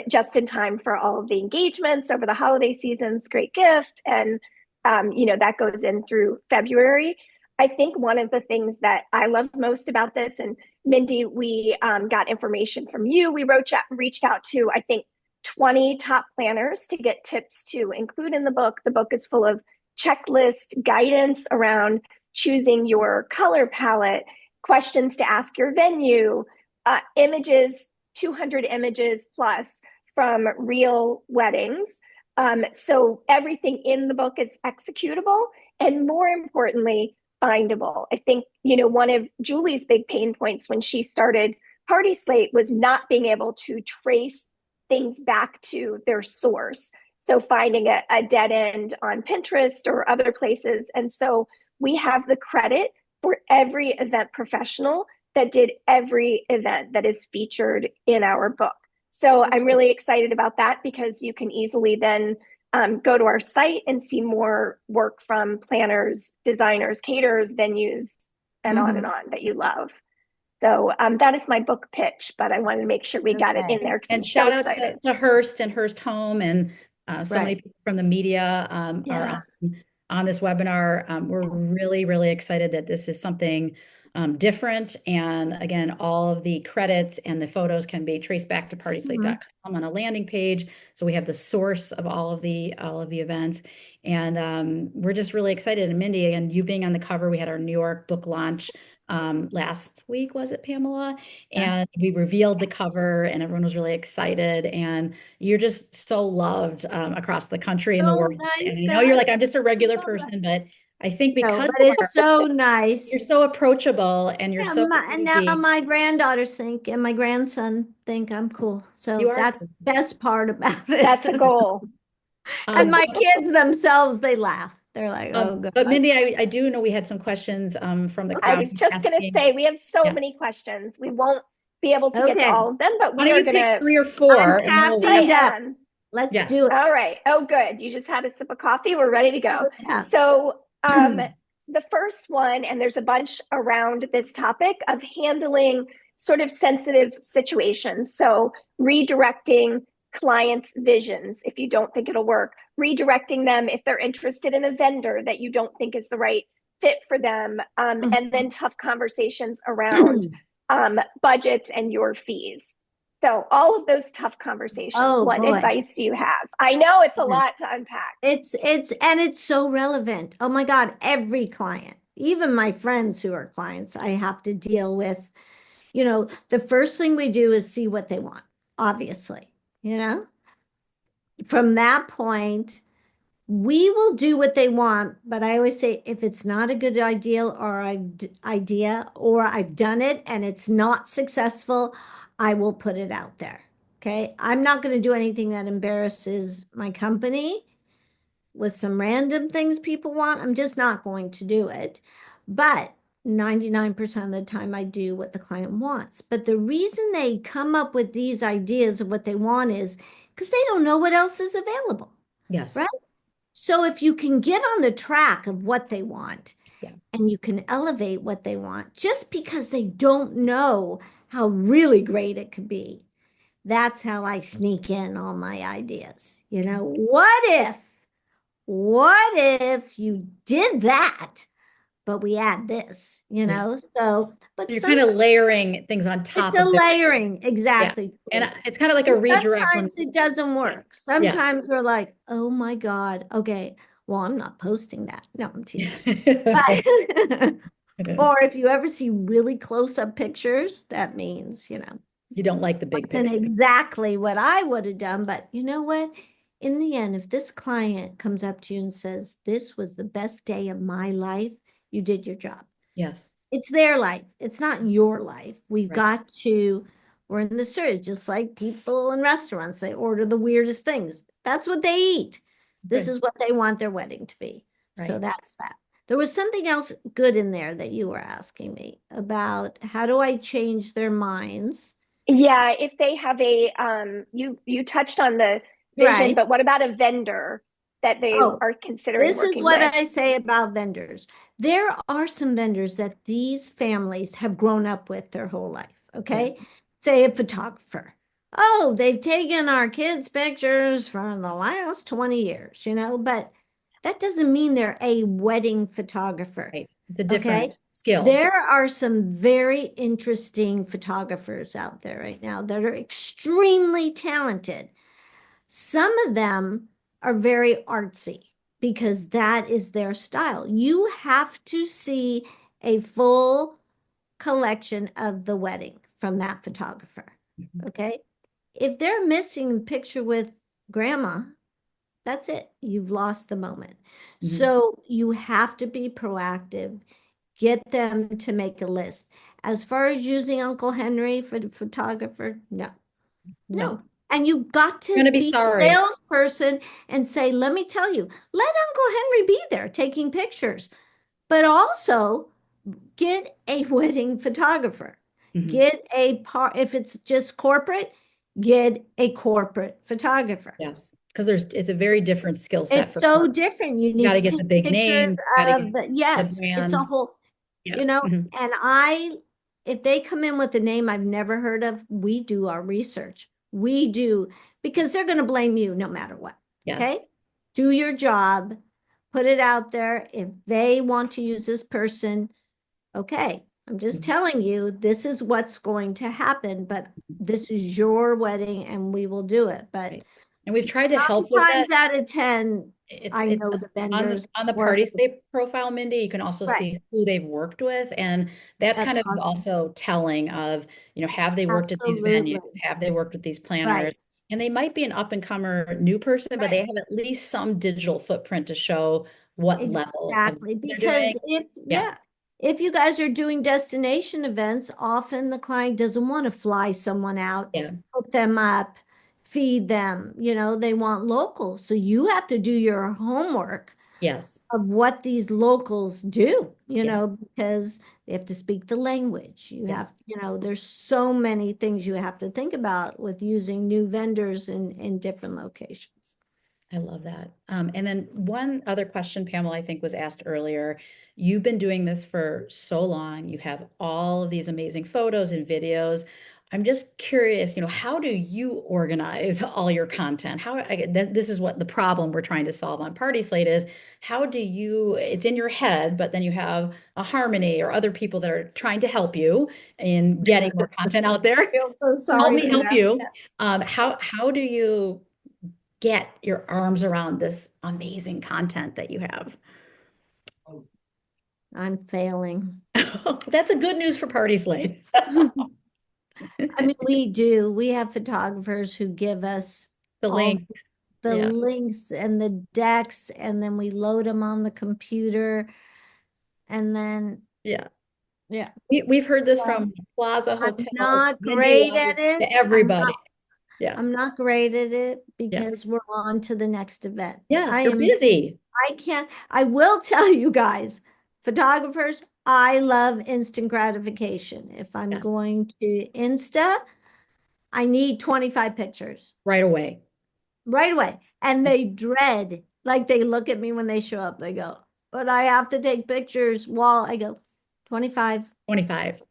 just in time for all of the engagements over the holiday seasons. Great gift, and that goes in through February. I think one of the things that I love most about this, and Mindy, we got information from you. We reached out to, I think, 20 top planners to get tips to include in the book. The book is full of checklist guidance around choosing your color palette, questions to ask your venue, images, 200 images plus from real weddings. So everything in the book is executable and, more importantly, findable. I think, one of Julie's big pain points when she started PartySlate was not being able to trace things back to their source. So finding a dead end on Pinterest or other places. And so we have the credit for every event professional that did every event that is featured in our book. So I'm really excited about that, because you can easily then go to our site and see more work from planners, designers, caterers, venues, and on that you love. So that is my book pitch, but I wanted to make sure we got it in there because I'm shout so out excited. to Hearst and Hearst Home, and so many people from the media are on this webinar. We're really, really excited that this is something different. And again, all of the credits and the photos can be traced back to partyslate.com on a landing page. So we have the source of all of the events. And we're just really excited. And Mindy, and you being on the cover, we had our New York book launch last week, was it, Pamela? And we revealed the cover and everyone was really excited. And you're just so loved across the country and the world. Nice, and you're like, I'm just a regular person, but I think because but it's so nice. You're so approachable and you're so and now my granddaughters think and my grandson think I'm cool. So that's the best part about it. That's a goal. And my kids themselves, they laugh. They're like, oh, God. But Mindy, I do know we had some questions from the crowd. I was just going to say, we have so many questions. We won't be able to get to all of them, but we are going to 3 or 4. Let's do it. All right. Oh, good. You just had a sip of coffee. We're ready to go. So the first one, and there's a bunch around this topic of handling sort of sensitive situations. So redirecting clients' visions if you don't think it'll work, redirecting them if they're interested in a vendor that you don't think is the right fit for them, and then tough conversations around budgets and your fees. So all of those tough conversations, what advice do you have? I know it's a lot to unpack. It's so relevant. Oh my God, every client, even my friends who are clients, I have to deal with, the first thing we do is see what they want, obviously, From that point, we will do what they want, but I always say if it's not a good idea or I've done it and it's not successful, I will put it out there. Okay. I'm not going to do anything that embarrasses my company with some random things people want. I'm just not going to do it. But 99% of the time I do what the client wants. But the reason they come up with these ideas of what they want is because they don't know what else is available. Yes. Right? So if you can get on the track of what they want and you can elevate what they want just because they don't know how really great it could be, that's how I sneak in all my ideas. What if you did that, but we add this, so, but you're kind of layering things on top of layering. Exactly. And it's kind of like a redirect. Sometimes it doesn't work. Sometimes we're like, oh my God. Okay. Well, I'm not posting that. No, I'm teasing. Or if you ever see really close-up pictures, that means, you don't like the big picture. And exactly what I would have done. But you know what? In the end, if this client comes up to you and says, this was the best day of my life, you did your job. Yes. It's their life. It's not your life. We're in the series, just like people in restaurants, they order the weirdest things. That's what they eat. This is what they want their wedding to be. So that's that. There was something else good in there that you were asking me about. How do I change their minds? Yeah, if they have you touched on the vision, but what about a vendor that they are considering This is what I say about vendors. There are some vendors that these families have grown up with their whole life, okay? Yes. Say a photographer. Oh, they've taken our kids' pictures for the last 20 years, but that doesn't mean they're a wedding photographer. Right. It's a Okay. different skill. There are some very interesting photographers out there right now that are extremely talented. Some of them are very artsy because that is their style. You have to see a full collection of the wedding from that photographer. Mhm. Okay. If they're missing the picture with grandma, that's it. You've lost the moment. Mhm. So you have to be proactive. Get them to make a list. As far as using Uncle Henry for the photographer, no, No, no. And you've got you're to gonna be be a sorry. salesperson and say, let me tell you, let Uncle Henry be there taking pictures, but also get a wedding photographer. Mhm. Get a part, if it's just corporate, get a corporate photographer. Yes, because it's a very different skill set It's for so corporate. different. You You got need to to get the take big pictures names, got to get of the, the yes, it's a brands. whole, Yeah. you know, Mhm. and if they come in with a name I've never heard of, we do our research. We do, because they're going to blame you no matter what. Yes. Okay. Do your job, put it out there. If they want to use this person, okay. I'm just Mhm. telling you, this is what's going to happen, but this is your wedding and we will do it. But Right. And we've tried to help with that. times out of 10, It's I it's know the on vendors the work. PartySlate profile, Mindy, you can also Right. see who they've worked with, and that kind That's of is awesome. also telling of, have they worked at these Absolutely. venues? Have they worked with these planners? Right. And they might be an up and comer new person, but they Right. have at least some digital footprint to show what level of Exactly. they're doing. Because if, Yeah, yeah, if you guys are doing destination events, often the client doesn't want to fly someone out, yeah, hook them up, feed them. They want locals. So you have to do your homework yes, of what these locals do, yeah, because they have to speak the language. yes. There's so many things you have to think about with using new vendors in different locations. I love that. And then one other question, Pamela, I think was asked earlier. You've been doing this for so long. You have all of these amazing photos and videos. I'm just curious, how do you organize all your content? This is what the problem we're trying to solve on Party Slate is. How do you, it's in your head, but then you have a Harmony or other people that are trying to help you in getting more content out there. Feel so Help sorry me for help that. you. How do you get your arms around this amazing content that you have? I'm failing. That's a good news for Party Slate. I mean, we do. We have photographers who give us The all link. the Yeah. links and the decks, and then we load them on the computer. And then, Yeah. yeah, We've heard this well, from Plaza I'm Hotels, not Mindy great Weiss, at it. to everybody. Yeah. I'm not great at it Yeah. because we're on to the next event. Yes, you're busy. I can't, I will tell you guys, photographers, I love instant gratification. If I'm Yeah. going to Insta, I need 25 pictures Right away. right away. And they dread, like they look at me when they show up, they go, but I have to take pictures while I go, 25. 25.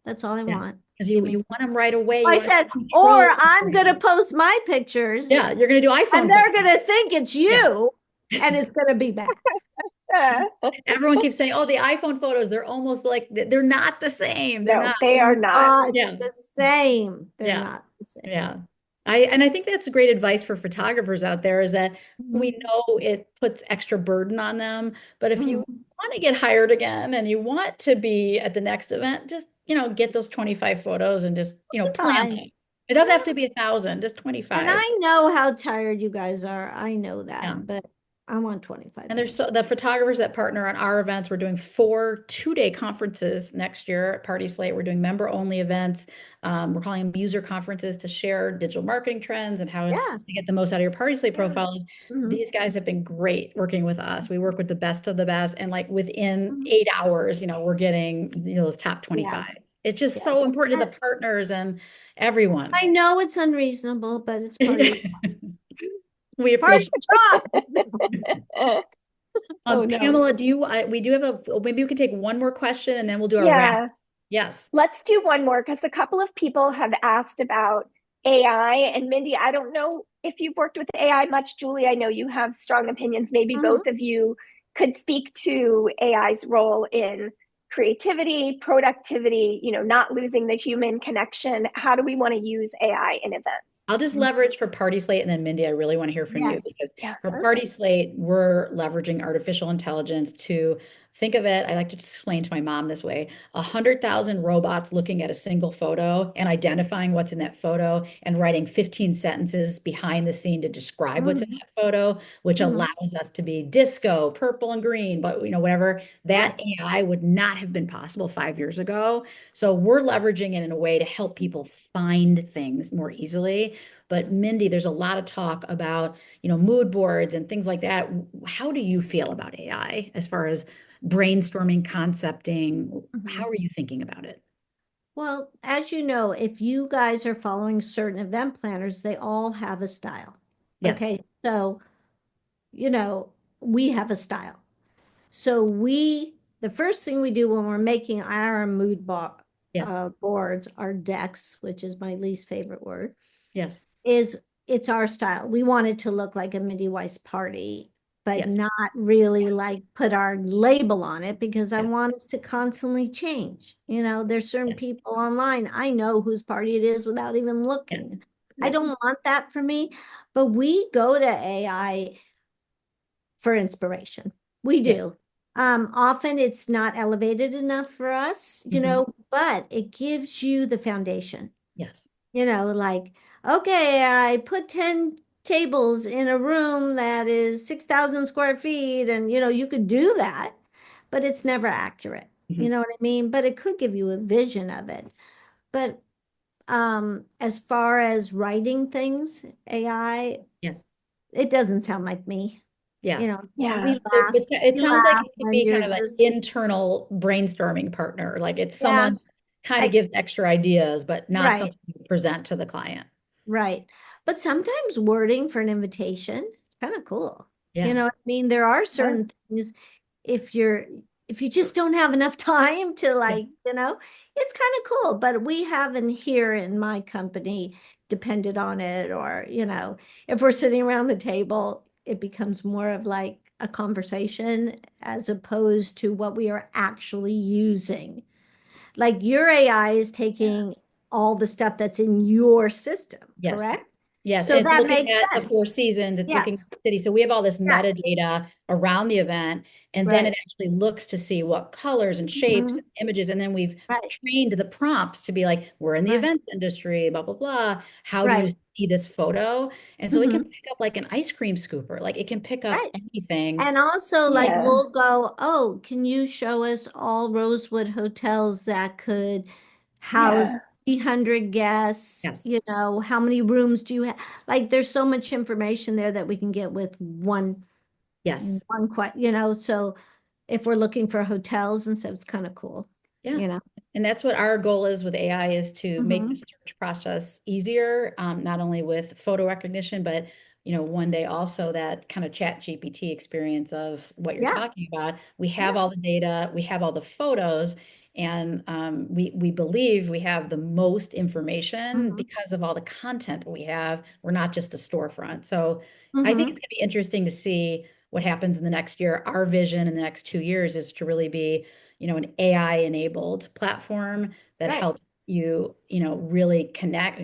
That's all I Yeah. want. Because Give you me. want them right away. You I want said, to or control. I'm going to post my pictures Yeah, you're going to do and iPhone they're photos. going to think it's Yeah. you and it's going to be bad. Everyone keeps saying, oh, the iPhone photos, they're almost like they're not the same. They're No, not. they are not. Not Yeah. the same. They're Yeah. not the same. Yeah. I think that's great advice for photographers out there is that we Mhm. know it puts extra burden on them, but if you Mhm. want to get hired again and you want to be at the next event, just, get those 25 photos and just, plan Fine. it. It doesn't have to be 1,000, just And 25. I know how tired you guys are. I know Yeah. that, but I want 25 And there's pictures. the photographers that partner on our events. We're doing 4 2-day conferences next year at Party Slate. We're doing member only events. We're calling them user conferences to share digital marketing trends and how to Yeah. get the most out of your Party Slate Yeah. profiles. Mhm. These guys have been great working with us. We work with the best of the best, and like within Mhm. 8 hours, we're getting those top 25. Yes. It's just Yes. so important to the partners and everyone. I know it's unreasonable, but it's part of We part of appreciate. the job. So no. Pamela, we do have maybe we can take one more question and then we'll do a wrap. Yeah, Yes. let's do one more because a couple of people have asked about, AI. And Mindy, I don't know if you've worked with AI much. Julie, I know you have strong opinions. Maybe Mhm. both of you could speak to AI's role in creativity, productivity, not losing the human connection. How do we want to use AI in events? I'll just leverage for PartySlate, and then Mindy, I really want to hear from you Yes. because Yeah. for Okay. PartySlate, we're leveraging artificial intelligence to think of it. I like to explain to my mom this way: 100,000 robots looking at a single photo and identifying what's in that photo and writing 15 sentences behind the scene to describe what's in Mhm. that photo, which Mhm. allows us to be disco, purple and green, but whatever. Yeah. That AI would not have been possible 5 years ago. So we're leveraging it in a way to help people find things more easily. But Mindy, there's a lot of talk about, mood boards and things like that. How do you feel about AI as far as brainstorming, concepting? How Mhm. are you thinking about it? Well, as you know, if you guys are following certain event planners, they all have a style. Yes, Okay. So, you know, we have a style. So the first thing we do when we're making our yes, boards, our decks, which is my least favorite word, yes, is it's our style. We want it to look like a Mindy Weiss party, but yes, not really like put our label on it because I yes, want it to constantly change. There's certain yes, people online, I know whose party it is without even yes, looking. I Yep. don't want that for me, but we go to AI for inspiration. We yes, do. Often it's not elevated enough for us, mhm, but it gives you the foundation. yes, Like, okay, I put 10 tables in a room that is 6,000 square feet, and you could do that, but it's never accurate. You mhm, know what I mean? But it could give you a vision of it. But as far as writing things, AI, yes, it doesn't sound like me. yeah. Yeah. But it We sounds like laugh it could when be you're kind of an just, internal brainstorming partner. Like it's yeah, someone kind of I, gives extra ideas, but not right, something you present to the client. right. But sometimes wording for an invitation, it's kind of cool. You Yeah. know what I mean? There are Yeah. certain things if you're if you just don't have enough time to Yeah. it's kind of cool. But we haven't here in my company depended on it, or if we're sitting around the table, it becomes more of like a conversation as opposed to what we are actually using. Like your AI is Yeah. taking all the stuff that's in your system, Yes. correct? Yes. And So it's that looking makes at the sense. Four Seasons, it's looking at Yes. the city. So we have all this Yeah. metadata around the event, and then it Right. actually looks to see what colors and shapes Mhm. and images. And then we've Right. trained the prompts to be like, we're in the Right. event industry, blah, blah, blah. How do you Right. see this photo? And so it can Mhm. pick up like an ice cream scooper, like it can pick up Right. anything. And also, like, Yeah. we'll go, oh, can you show us all Rosewood hotels that could house Yeah. 300 guests? Yes. How many rooms do you have? Like, there's so much information there that we can get with Yes. so if we're looking for hotels and stuff, it's kind of cool, Yeah. you know? And that's what our goal is with AI is to make the Hmm. search process easier, not only with photo recognition, but one day also that kind of chat GPT experience of what you're Yeah. talking about. We have Yeah. all the data, we have all the photos, and we believe we have the most information Hmm. because of all the content we have. We're not just a storefront. So I think Hmm. it's going to be interesting to see what happens in the next year. Our vision in the next 2 years is to really be an AI enabled platform that Right. helps you, really connect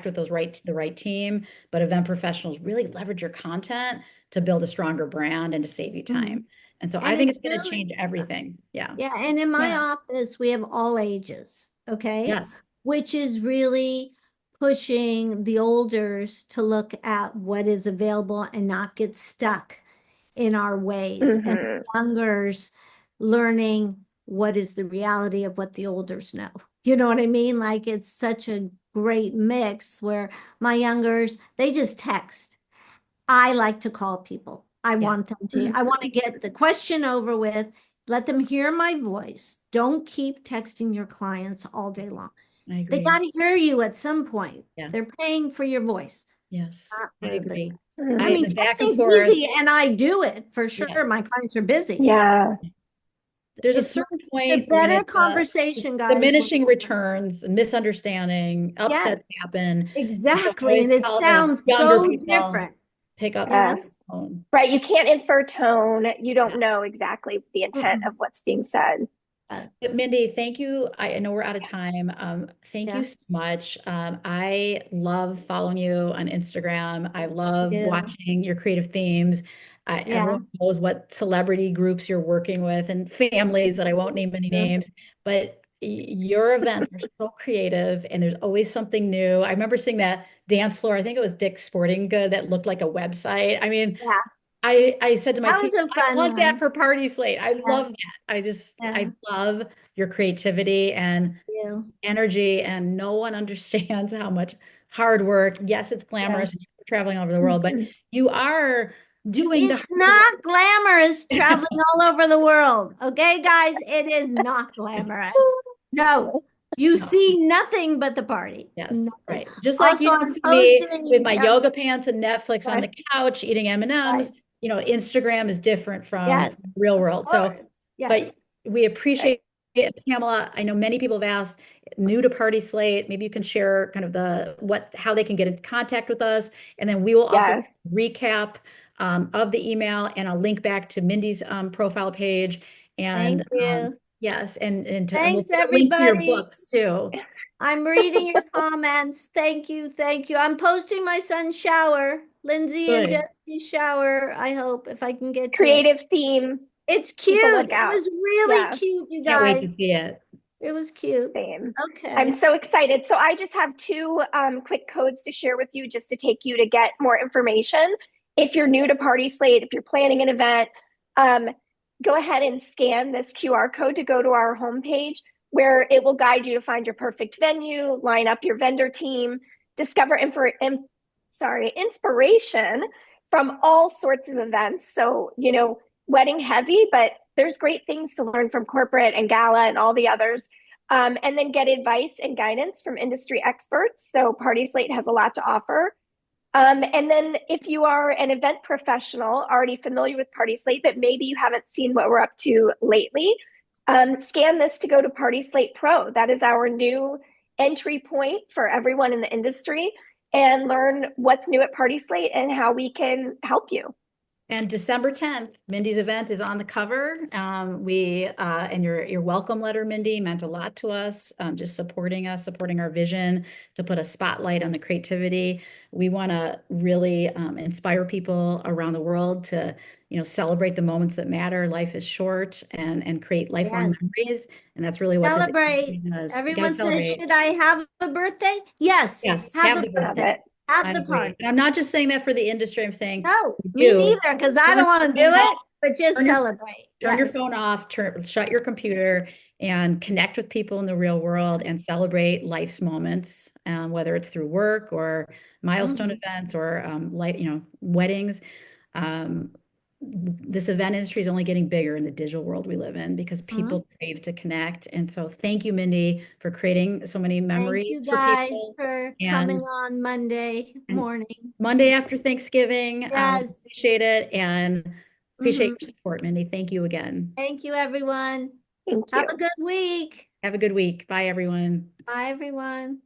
with the right team, but event professionals really leverage your content to build a stronger brand and to save you Hmm. time. And so I And think it's it's going to really, change everything. Yeah. yeah, and in my Yeah. office, we have all ages, okay? Yes. Which is really pushing the olders to look at what is available and not get stuck in our ways, and the Hmm. youngers learning what is the reality of what the olders know. You know what I mean? Like it's such a great mix where my youngers, they just text. I like to call people. Yeah. I want to get the question over with, let them hear my voice. Don't keep texting your clients all day long. I They got agree. to hear you at some point. Yeah. They're paying for your voice, Yes. not I for the agree. text. I mean, The back and texting's forth. easy and I do it for Yeah. sure. My clients are busy. Yeah. there's a It's certain a point when better it's conversation, guys. diminishing returns and misunderstanding, Yes, upsets happen. And so I exactly. always And it tell the sounds younger so people, different, pick up you know? Yes. the phone. Right. You can't infer tone. You Yeah. don't know exactly the intent Mm-mm. of what's being said. Yes, But Mindy, thank you. I know we're out of Yes. time. Thank you yeah, so much. I love following you on Instagram. I thank love you. watching your creative themes. Yeah. Everyone knows what celebrity groups you're working with and families that I won't name any names, but your events are so creative and there's always something new. I remember seeing that dance floor. I think it was Dick's Sporting Good that looked like a website. I mean, Yeah, I said to my that team, was a I fun want that one. for PartySlate. I love Yes, that. I yeah, love your creativity and you. energy, and no one understands how much hard work. Yes, it's Yes. glamorous and you're traveling all over the world, but you are doing the It's hard not glamorous work. traveling all over the world. Okay, guys, it is not glamorous. No, you No. see nothing but the party. Yes, Nothing. right. Just like Also, you don't I'm see me with posting. my Yep, yoga pants and Netflix on right, the couch eating right. M&Ms. Instagram is different from Yes, the real of world. So, course. but Yes, we Right. appreciate it, Pamela. I know many people have asked, new to Party Slate, maybe you can share kind of how they can get in contact with us. And then we will also Yes. recap of the email, and I'll link back to Mindy's profile page. thank And you. yes, and we'll Thanks, put a link to your everybody. books too. I'm reading your comments. Thank you. Thank you. I'm posting my son's shower, Lindsay and Good. Jesse's shower, I hope, if I can get to it. Creative theme. It's Keep a cute. It lookout. was really Yeah. cute, you Can't wait guys. to see it. It was cute. Same. I'm Okay. so excited. So I just have two quick codes to share with you just to take you to get more information. If you're new to Party Slate, if you're planning an event, um, go ahead and scan this QR code to go to our homepage where it will guide you to find your perfect venue, line up your vendor team, discover inspiration from all sorts of events. So, wedding heavy, but there's great things to learn from corporate and gala and all the others. And then get advice and guidance from industry experts. So Party Slate has a lot to offer. And then if you are an event professional already familiar with Party Slate, but maybe you haven't seen what we're up to lately, scan this to go to Party Slate Pro. That is our new entry point for everyone in the industry, and learn what's new at Party Slate and how we can help you. And December 10th, Mindy's event is on the cover. And your welcome letter, Mindy, meant a lot to us, just supporting us, supporting our vision to put a spotlight on the creativity. We want to really inspire people around the world to, celebrate the moments that matter. Life is short, and create lifelong Yes. memories. And that's really what this Celebrate. does. You got to Everyone says, celebrate. should I have a birthday? Yes. Yes, Have have the the Love birthday. birthday. it. Have I the agree. party. And I'm not just saying that for the industry. I'm saying No, me you neither, because I turn don't want to your do phone it, off, but just turn your celebrate. turn your Yes. phone off, shut your computer, and connect with people in the real world and celebrate life's moments, whether it's through work or milestone Mhm. events or weddings. Um, this event industry is only getting bigger in the digital world we live in because Mhm. people crave to connect. And so thank you, Mindy, for creating so many Thank you memories for guys people. for coming And on Monday and morning. Monday after Thanksgiving, Yes. appreciate it and appreciate Mhm. your support, Mindy. Thank you again. Thank you, everyone. Thank Have a you. good week. Have a good week. Bye, everyone. Bye, everyone.